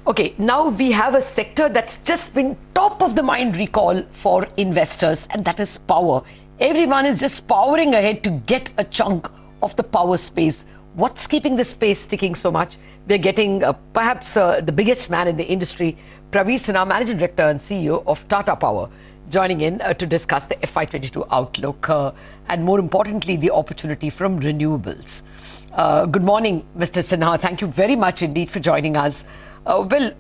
Okay, now we have a sector that's just been top of the mind recall for investors, and that is power. Everyone is just powering ahead to get a chunk of the power space. What's keeping the space ticking so much? We're getting perhaps the biggest man in the industry, Praveer Sinha, Managing Director and CEO of Tata Power, joining in to discuss the FY22 outlook and more importantly, the opportunity from renewables. Good morning, Mr. Sinha. Thank you very much indeed for joining us. Well,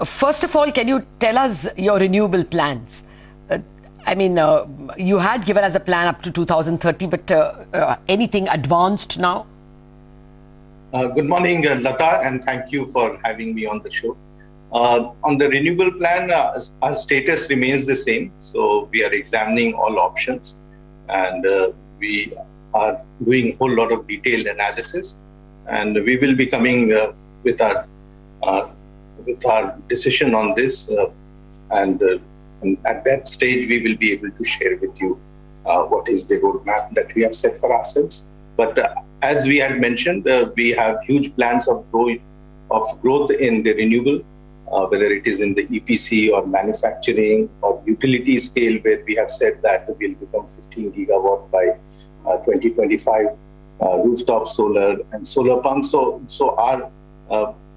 first of all, can you tell us your renewable plans? You had given us a plan up to 2030, but anything advanced now? Good morning, Lata, and thank you for having me on the show. On the renewable plan, our status remains the same. So we are examining all options, and we are doing a whole lot of detailed analysis, and we will be coming with our decision on this, and at that stage we will be able to share with you what is the roadmap that we have set for ourselves. But as we had mentioned, we have huge plans of growth in the renewable, whether it is in the EPC or manufacturing or utility scale, where we have said that we'll become 15 gigawatt by 2025, rooftop solar and solar pumps. So our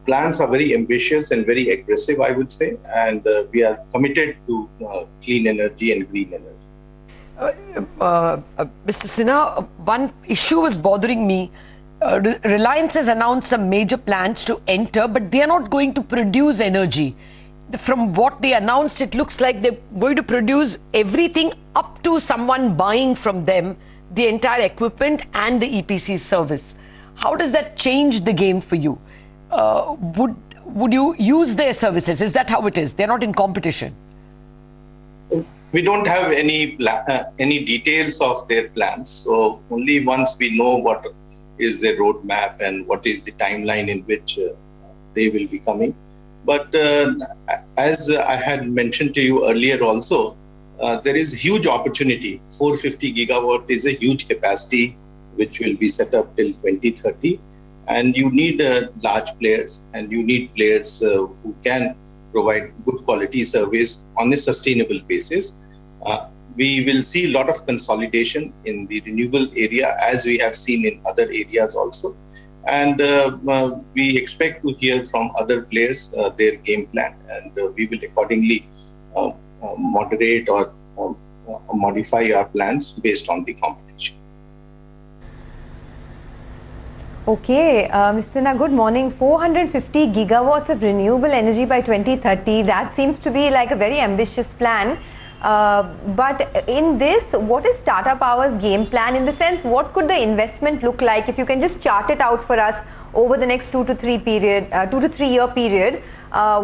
plans are very ambitious and very aggressive, I would say, and we are committed to clean energy and green energy. Mr. Sinha, one issue was bothering me. Reliance has announced some major plans to enter, but they are not going to produce energy. From what they announced, it looks like they're going to produce everything up to someone buying from them the entire equipment and the EPC service. How does that change the game for you? Would you use their services? Is that how it is? They're not in competition. We don't have any details of their plans. So only once we know what is their roadmap and what is the timeline in which they will be coming. But as I had mentioned to you earlier also, there is huge opportunity. 450 gigawatt is a huge capacity which will be set up till 2030. And you need large players, and you need players who can provide good quality service on a sustainable basis. We will see a lot of consolidation in the renewable area, as we have seen in other areas also. And we expect to hear from other players their game plan, and we will accordingly moderate or modify our plans based on the competition. Okay, Mr. Sinha, good morning. 450 gigawatts of renewable energy by 2030, that seems to be like a very ambitious plan. But in this, what is Tata Power's game plan? In the sense, what could the investment look like? If you can just chart it out for us over the next 2 to 3 year period,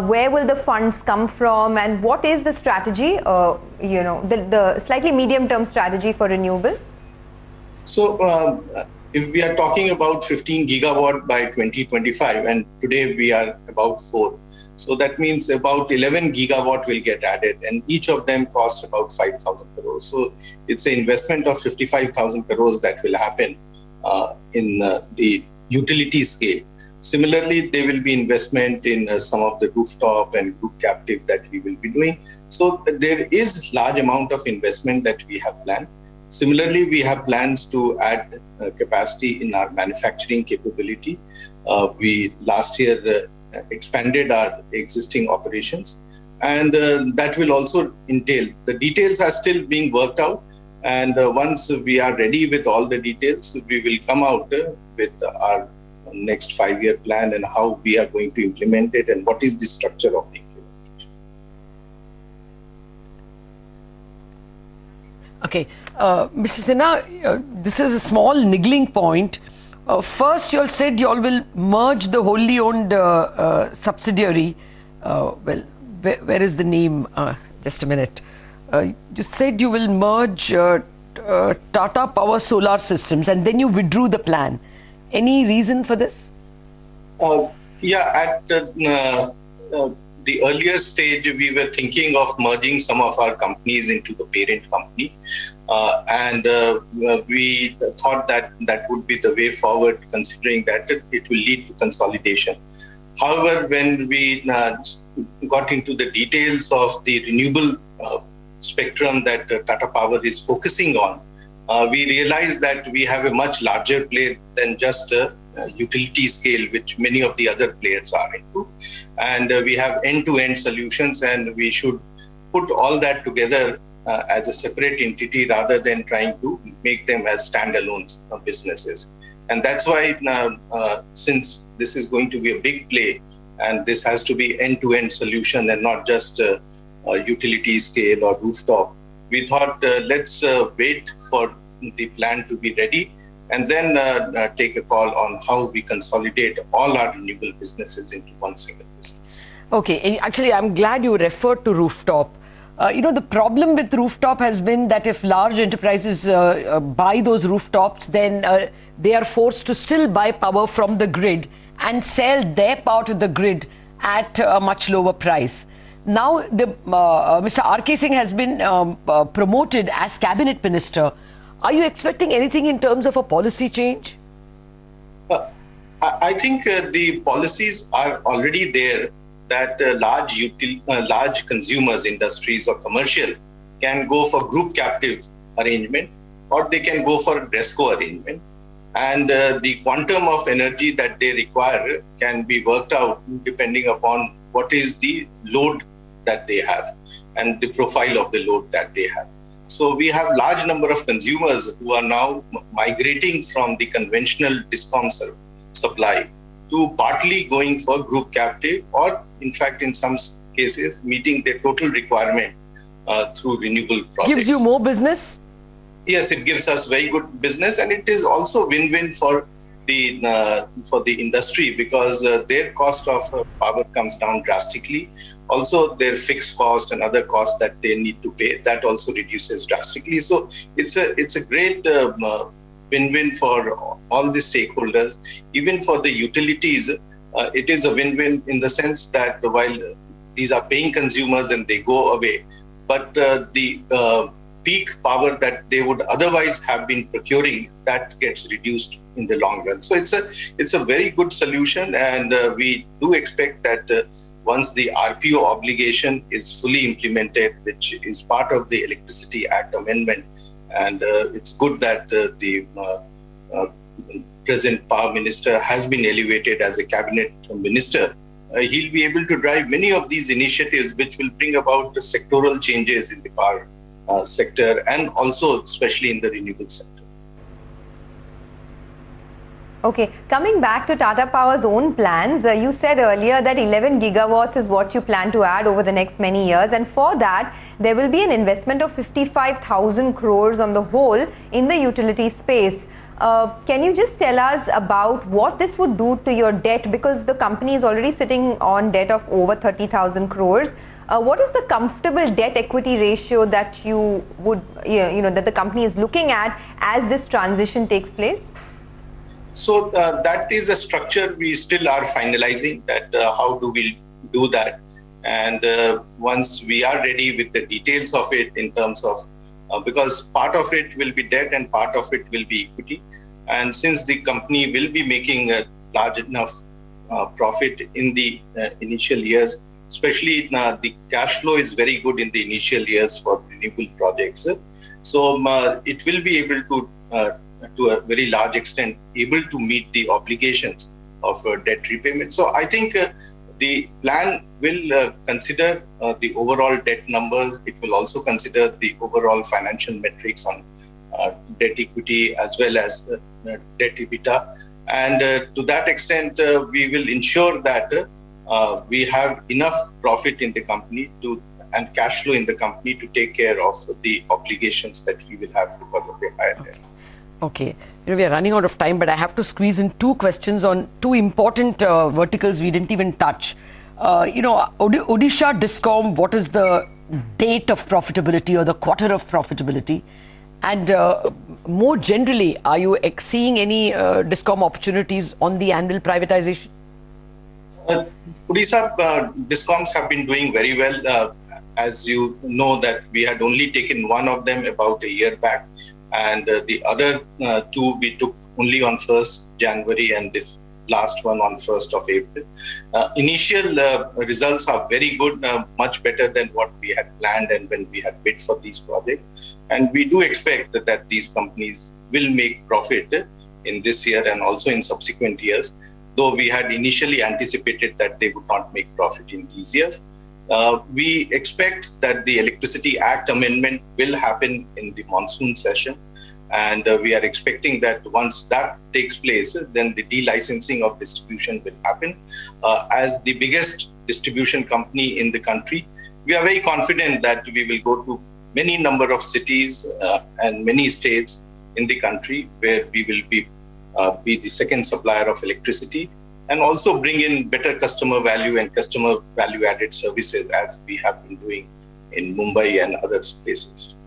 where will the funds come from, and what is the strategy, the slightly medium term strategy for renewable? So, if we are talking about 15 gigawatt by 2025, and today we are about 4, so that means about 11 gigawatt will get added, and each of them cost about 5,000 crores. So it's an investment of 55,000 crores that will happen in the utility scale. Similarly, there will be investment in some of the rooftop and group captive that we will be doing. So there is large amount of investment that we have planned. Similarly, we have plans to add capacity in our manufacturing capability. We last year expanded our existing operations, and that will also entail. The details are still being worked out, and once we are ready with all the details, we will come out with our next 5-year plan and how we are going to implement it and what is the structure of the implementation. Okay, Mr. Sinha, this is a small niggling point. First, you all said you all will merge the wholly owned subsidiary. Where is the name? Just a minute. You said you will merge Tata Power Solar Systems, and then you withdrew the plan. Any reason for this? At the earlier stage, we were thinking of merging some of our companies into the parent company. And we thought that that would be the way forward, considering that it will lead to consolidation. However, when we got into the details of the renewable spectrum that Tata Power is focusing on, we realized that we have a much larger play than just a utility scale, which many of the other players are into. And we have end-to-end solutions, and we should put all that together as a separate entity rather than trying to make them as standalone businesses. And that's why since this is going to be a big play, and this has to be end-to-end solution and not just utility scale or rooftop, we thought let's wait for the plan to be ready and then take a call on how we consolidate all our renewable businesses into one single business. Okay, actually, I'm glad you referred to rooftop. The problem with rooftop has been that if large enterprises buy those rooftops, then they are forced to still buy power from the grid and sell their power to the grid at a much lower price. Now, Mr. R.K. Singh has been promoted as cabinet minister. Are you expecting anything in terms of a policy change? I think the policies are already there that large consumers, industries or commercial can go for group captive arrangement, or they can go for DESCO arrangement. And the quantum of energy that they require can be worked out depending upon what is the load that they have and the profile of the load that they have. So we have large number of consumers who are now migrating from the conventional Discom supply to partly going for group captive, or in fact in some cases meeting their total requirement through renewable projects. Gives you more business? Yes, it gives us very good business, and it is also win-win for the industry, because their cost of power comes down drastically. Also, their fixed cost and other costs that they need to pay, that also reduces drastically. So it's a great win-win for all the stakeholders. Even for the utilities, it is a win-win in the sense that while these are paying consumers and they go away, but the peak power that they would otherwise have been procuring, that gets reduced in the long run. So it's a very good solution, and we do expect that once the RPO obligation is fully implemented, which is part of the Electricity Act amendment, and it's good that the present Power Minister has been elevated as a cabinet minister. He'll be able to drive many of these initiatives which will bring about the sectoral changes in the power sector, and also especially in the renewable sector. Okay, coming back to Tata Power's own plans, you said earlier that 11 gigawatts is what you plan to add over the next many years, and for that there will be an investment of 55,000 crores on the whole in the utility space. Can you just tell us about what this would do to your debt, because the company is already sitting on debt of over 30,000 crores. What is the comfortable debt equity ratio that you would, that the company is looking at as this transition takes place? So that is a structure we still are finalizing, that how do we do that. And once we are ready with the details of it in terms of, because part of it will be debt and part of it will be equity. And since the company will be making a large enough profit in the initial years, especially the cash flow is very good in the initial years for renewable projects. So it will be able to a very large extent, able to meet the obligations of debt repayment. So I think the plan will consider the overall debt numbers. It will also consider the overall financial metrics on debt equity as well as debt EBITDA. And to that extent, we will ensure that we have enough profit in the company and cash flow in the company to take care of the obligations that we will have because of the higher debt. Okay, we are running out of time, but I have to squeeze in two questions on two important verticals we didn't even touch. Odisha Discom, what is the date of profitability or the quarter of profitability? And more generally, are you seeing any Discom opportunities on the annual privatization? Odisha Discoms have been doing very well. As you know, that we had only taken one of them about a year back, and the other two we took only on 1st January, and this last one on 1st of April. Initial results are very good, much better than what we had planned and when we had bid for these projects. And we do expect that these companies will make profit in this year and also in subsequent years, though we had initially anticipated that they would not make profit in these years. We expect that the Electricity Act amendment will happen in the monsoon session. And we are expecting that once that takes place, then the delicensing of distribution will happen. As the biggest distribution company in the country, we are very confident that we will go to many number of cities and many states in the country where we will be the second supplier of electricity, and also bring in better customer value and customer value added services as we have been doing in Mumbai and other places.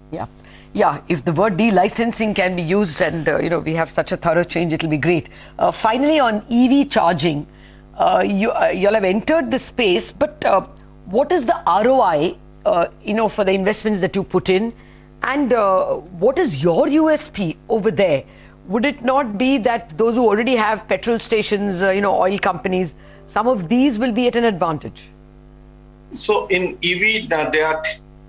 Yeah, if the word delicensing can be used and we have such a thorough change, it'll be great. Finally, on EV charging, you all have entered the space, but what is the ROI for the investments that you put in, and what is your USP over there? Would it not be that those who already have petrol stations, oil companies, some of these will be at an advantage? So in EV, there are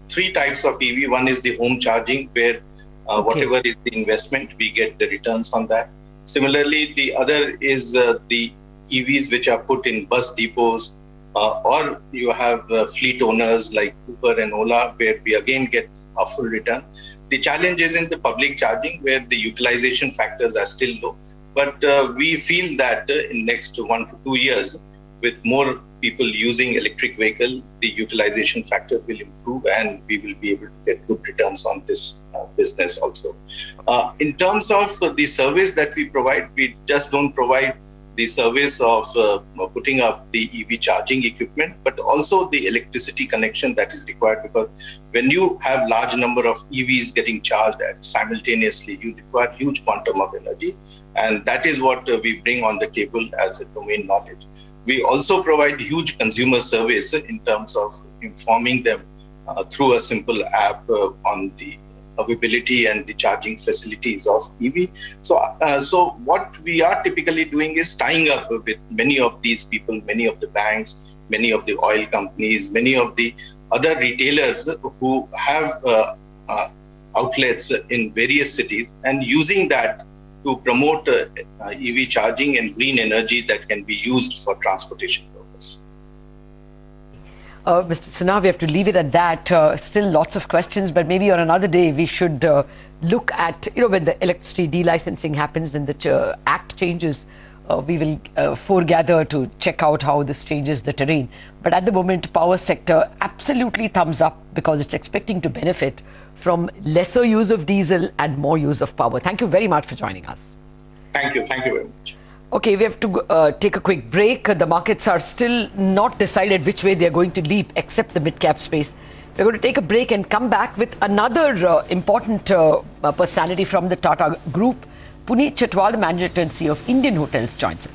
three types of EV. One is the home charging, where whatever is the investment, we get the returns on that. Similarly, the other is the EVs which are put in bus depots, or you have fleet owners like Uber and Ola, where we again get a full return. The challenge is in the public charging, where the utilization factors are still low. But we feel that in next 1 to 2 years, with more people using electric vehicle, the utilization factor will improve and we will be able to get good returns on this business also. In terms of the service that we provide, we just don't provide the service of putting up the EV charging equipment, but also the electricity connection that is required, because when you have large number of EVs getting charged simultaneously, you require huge quantum of energy, and that is what we bring on the table as a domain knowledge. We also provide huge consumer service in terms of informing them through a simple app on the availability and the charging facilities of EV. So what we are typically doing is tying up with many of these people, many of the banks, many of the oil companies, many of the other retailers who have outlets in various cities, and using that to promote EV charging and green energy that can be used for transportation purpose. Mr. Sinha, we have to leave it at that. Still lots of questions, but maybe on another day we should look at, when the electricity delicensing happens and the act changes, we will foregather to check out how this changes the terrain. But at the moment, power sector absolutely thumbs up, because it's expecting to benefit from lesser use of diesel and more use of power. Thank you very much for joining us. Thank you very much. Okay, we have to take a quick break. The markets are still not decided which way they're going to leap, except the mid-cap space. We're going to take a break and come back with another important personality from the Tata Group. Puneet Chhatwal, the Manager and CEO of Indian Hotels, joins us.